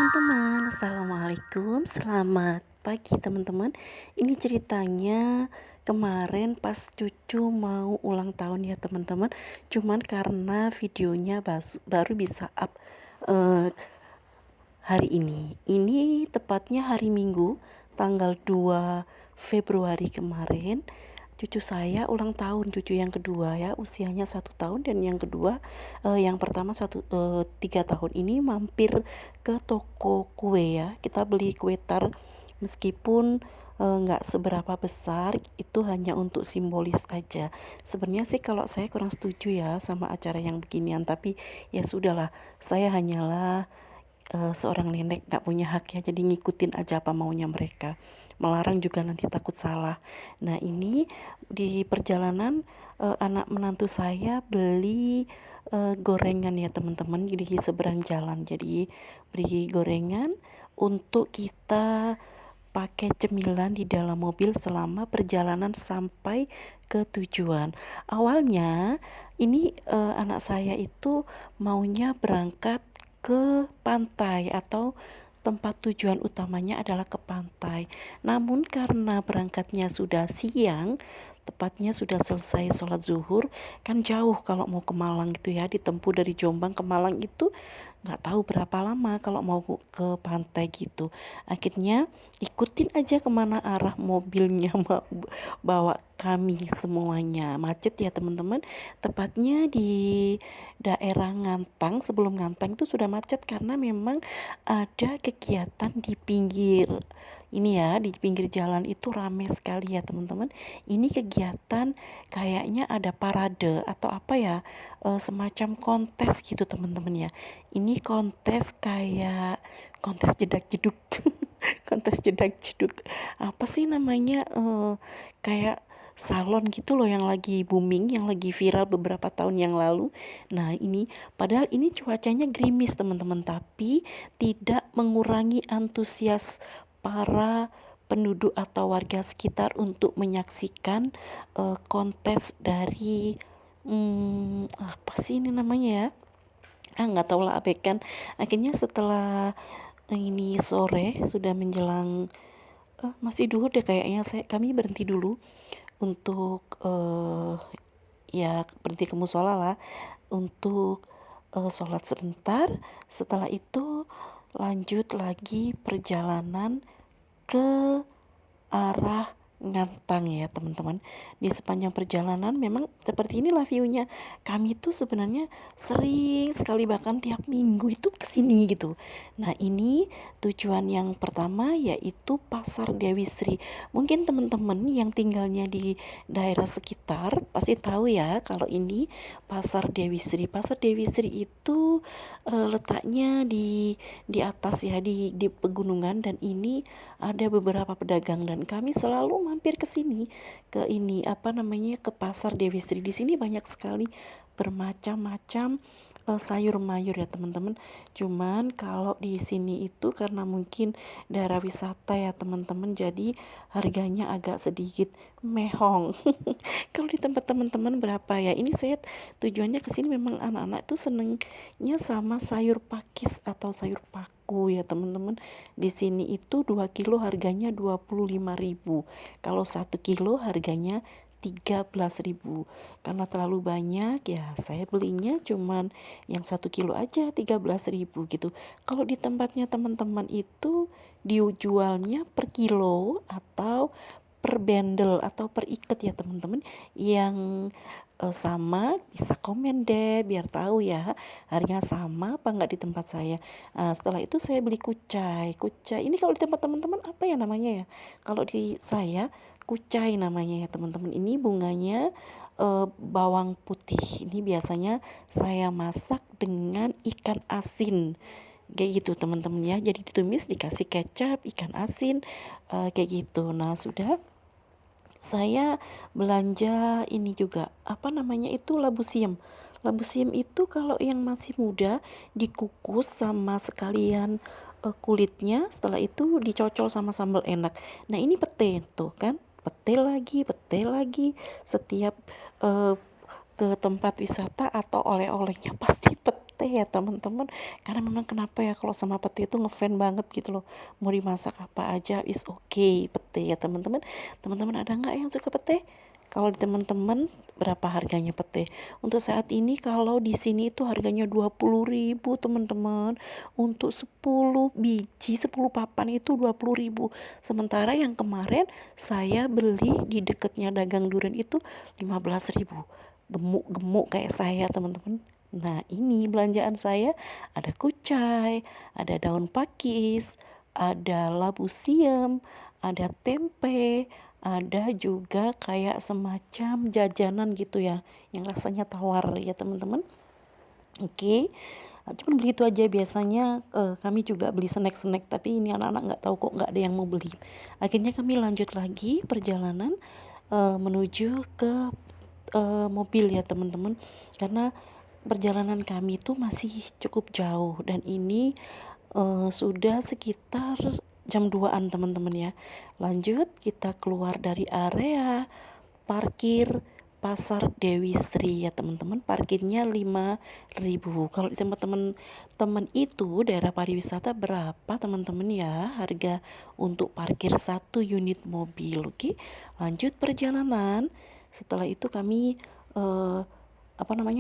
teman-teman, assalamualaikum, selamat pagi teman-teman. Ini ceritanya kemarin pas cucu mau ulang tahun ya teman-teman. Cuman karena videonya baru bisa up eh, hari ini tepatnya hari Minggu tanggal 2 Februari kemarin. Cucu saya ulang tahun, cucu yang kedua ya, usianya 1 tahun, dan yang kedua yang pertama 3 tahun. Ini mampir ke toko kue ya, kita beli kue tar, meskipun nggak seberapa besar, itu hanya untuk simbolis aja. Sebenarnya sih kalau saya kurang setuju ya sama acara yang beginian, tapi ya sudahlah, saya hanyalah seorang nenek, nggak punya hak ya, jadi ngikutin aja apa maunya mereka. Melarang juga nanti takut salah. Nah ini di perjalanan anak menantu saya beli gorengan ya teman-teman, di seberang jalan. Jadi beli gorengan untuk kita pakai cemilan di dalam mobil selama perjalanan sampai ke tujuan. Awalnya ini anak saya itu maunya berangkat ke pantai, atau tempat tujuan utamanya adalah ke pantai. Namun karena berangkatnya sudah siang, tepatnya sudah selesai sholat zuhur, kan jauh kalau mau ke Malang gitu ya, ditempuh dari Jombang ke Malang itu nggak tahu berapa lama kalau mau ke pantai gitu. Akhirnya ikutin aja kemana arah mobilnya mau bawa kami semuanya. Macet ya teman-teman, tepatnya di daerah Ngantang. Sebelum Ngantang itu sudah macet karena memang ada kegiatan di pinggir ini ya, di pinggir jalan itu rame sekali ya teman-teman. Ini kegiatan kayaknya ada parade atau apa ya, semacam kontes gitu teman-teman ya. Ini kontes kayak kontes jedak jeduk kontes jedak jeduk, apa sih namanya, kayak salon gitu loh, yang lagi booming, yang lagi viral beberapa tahun yang lalu. Nah ini padahal ini cuacanya gerimis teman-teman, tapi tidak mengurangi antusias para penduduk atau warga sekitar untuk menyaksikan kontes dari apa sih ini namanya ya, nggak tahu lah, abaikan. Akhirnya setelah ini sore sudah menjelang masih duhur deh kayaknya, kami berhenti dulu untuk ya berhenti ke musola lah untuk sholat sebentar. Setelah itu lanjut lagi perjalanan ke arah Ngantang ya teman-teman. Di sepanjang perjalanan memang seperti inilah view-nya. Kami tuh sebenarnya sering sekali, bahkan tiap minggu itu kesini gitu. Nah ini tujuan yang pertama yaitu Pasar Dewi Sri. Mungkin teman-teman yang tinggalnya di daerah sekitar pasti tahu ya kalau ini Pasar Dewi Sri. Pasar Dewi Sri itu letaknya di atas ya, di pegunungan, dan ini ada beberapa pedagang, dan kami selalu mampir ke sini, ke ini apa namanya, ke Pasar Dewi Sri. Di sini banyak sekali bermacam-macam sayur mayur ya teman-teman. Cuman kalau di sini itu karena mungkin daerah wisata ya teman-teman, jadi harganya agak sedikit mehong. Kalau di tempat teman-teman berapa ya? Ini saya tujuannya ke sini memang anak-anak tuh senengnya sama sayur pakis atau sayur paku ya teman-teman. Di sini itu 2 kilo harganya 25.000. Kalau 1 kilo harganya 13.000. Karena terlalu banyak ya saya belinya cuman yang 1 kilo aja 13.000 gitu. Kalau di tempatnya teman-teman itu dijualnya per kilo atau per bundle atau per ikat ya teman-teman. Yang sama bisa komen deh biar tahu ya harganya sama apa enggak di tempat saya. Setelah itu saya beli kucai. Kucai ini kalau di tempat teman-teman apa ya namanya ya? Kalau di saya kucai namanya ya teman-teman. Ini bunganya bawang putih. Ini biasanya saya masak dengan ikan asin kayak gitu teman-teman ya. Jadi ditumis dikasih kecap, ikan asin, kayak gitu. Nah sudah, saya belanja ini juga, apa namanya itu, labu siam. Labu siam itu kalau yang masih muda dikukus sama sekalian kulitnya, setelah itu dicocol sama sambal enak. Nah ini pete tuh kan, pete lagi, setiap eh, ke tempat wisata atau oleh-olehnya pasti pete. pete ya teman-teman, karena memang kenapa ya kalau sama pete itu ngefan banget gitu loh, mau dimasak apa aja is okay pete ya teman-teman. Teman-teman ada nggak yang suka pete? Kalau di teman-teman berapa harganya pete? Untuk saat ini kalau di sini itu harganya 20.000 teman-teman. Untuk 10 biji, 10 papan itu 20.000. Sementara yang kemarin saya beli di dekatnya dagang durian itu 15.000. Gemuk-gemuk kayak saya teman-teman. Nah ini belanjaan saya, ada kucai, ada daun pakis, ada labu siam, ada tempe, ada juga kayak semacam jajanan gitu ya yang rasanya tawar ya teman-teman. Oke, cuman begitu aja biasanya. Kami juga beli snack-snack tapi ini anak-anak nggak tahu kok nggak ada yang mau beli. Akhirnya kami lanjut lagi perjalanan menuju ke mobil ya teman-teman, karena perjalanan kami itu masih cukup jauh dan ini sudah sekitar jam 2-an teman-teman ya. Lanjut kita keluar dari area parkir Pasar Dewi Sri ya teman-teman. Parkirnya 5.000. Kalau di tempat teman-teman itu daerah pariwisata berapa teman-teman ya harga untuk parkir satu unit mobil. Oke, lanjut perjalanan. Setelah itu kami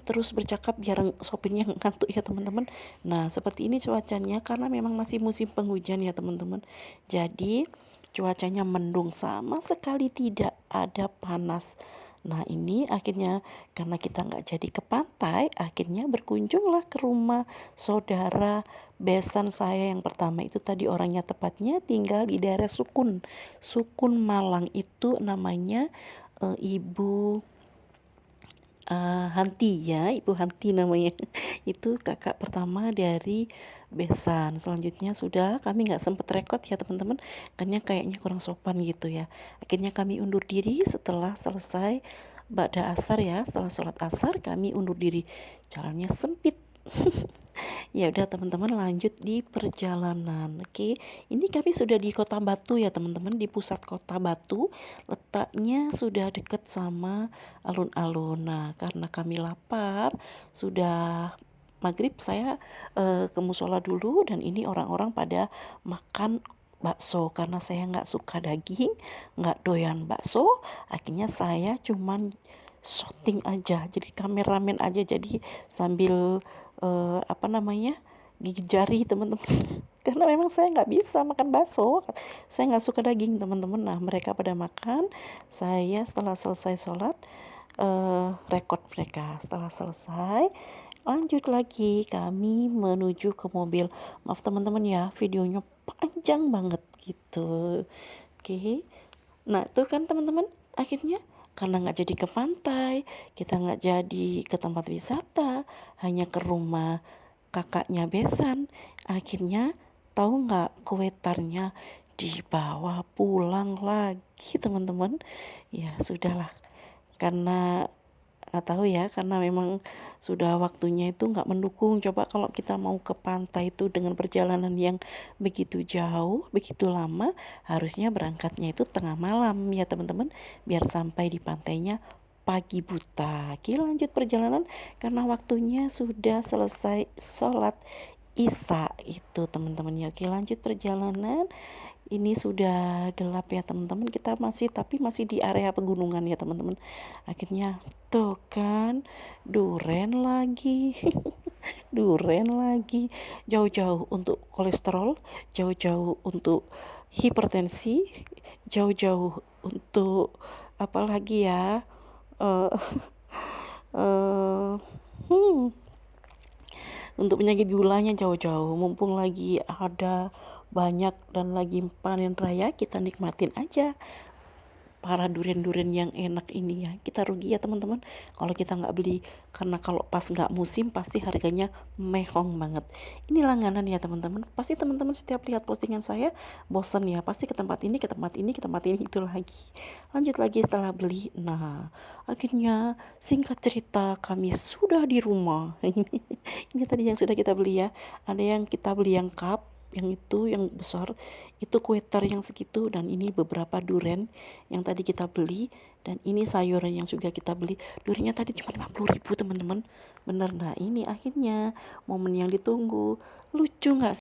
terus bercakap biar sopirnya ngantuk ya teman-teman. Nah seperti ini cuacanya karena memang masih musim penghujan ya teman-teman, jadi cuacanya mendung, sama sekali tidak ada panas. Nah ini akhirnya karena kita nggak jadi ke pantai, akhirnya berkunjunglah ke rumah saudara besan saya yang pertama itu tadi. Orangnya tepatnya tinggal di daerah Sukun Malang, itu namanya Ibu Hanti ya, Ibu Hanti namanya. Itu kakak pertama dari besan. Selanjutnya sudah kami nggak sempet rekod ya teman-teman, karena kayaknya kurang sopan gitu ya. Akhirnya kami undur diri setelah selesai ba'da asar ya. Setelah sholat asar kami undur diri. Jalannya sempit. Ya udah teman-teman, lanjut di perjalanan. Oke, ini kami sudah di Kota Batu ya teman-teman, di pusat Kota Batu. Letaknya sudah deket sama alun-alun. Nah karena kami lapar, sudah maghrib saya ke musola dulu, dan ini orang-orang pada makan bakso karena saya nggak suka daging, nggak doyan bakso. Akhirnya saya cuman shooting aja, jadi kameramen aja, jadi sambil gigit jari teman-teman. Karena memang saya nggak bisa makan bakso, saya nggak suka daging teman-teman. Nah mereka pada makan, saya setelah selesai sholat rekod mereka. Setelah selesai lanjut lagi kami menuju ke mobil. Maaf teman-teman ya, videonya panjang banget gitu. Oke, nah itu kan teman-teman, akhirnya karena nggak jadi ke pantai, kita nggak jadi ke tempat wisata, hanya ke rumah kakaknya besan. Akhirnya tahu nggak, kuetarnya dibawa pulang lagi teman-teman. Ya sudahlah, karena nggak tahu ya, karena memang sudah waktunya itu nggak mendukung. Coba kalau kita mau ke pantai itu dengan perjalanan yang begitu jauh, begitu lama, harusnya berangkatnya itu tengah malam ya teman-teman, biar sampai di pantainya pagi buta. Oke, lanjut perjalanan karena waktunya sudah selesai sholat Isya itu teman-teman ya. Oke, lanjut perjalanan. Ini sudah gelap ya teman-teman, kita masih di area pegunungan ya teman-teman. Akhirnya tuh kan duren lagi. Duren lagi, jauh-jauh untuk kolesterol, jauh-jauh untuk hipertensi, jauh-jauh untuk apa lagi ya, eh eh, hmm, untuk penyakit gulanya jauh-jauh. Mumpung lagi ada banyak dan lagi panen raya, kita nikmatin aja para durian-durian yang enak ini ya. Kita rugi ya teman-teman kalau kita nggak beli, karena kalau pas nggak musim pasti harganya mehong banget. Ini langganan ya teman-teman, pasti teman-teman setiap lihat postingan saya bosen ya, pasti ke tempat ini, ke tempat ini, ke tempat ini, itu lagi, lanjut lagi setelah beli. Nah akhirnya singkat cerita kami sudah di rumah. Ini tadi yang sudah kita beli ya, ada yang kita beli yang cup, yang itu yang besar itu kue tar yang segitu, dan ini beberapa duren yang tadi kita beli, dan ini sayuran yang juga kita beli. Duriannya tadi cuma 50.000 teman-teman, bener. Nah ini akhirnya momen yang ditunggu, lucu nggak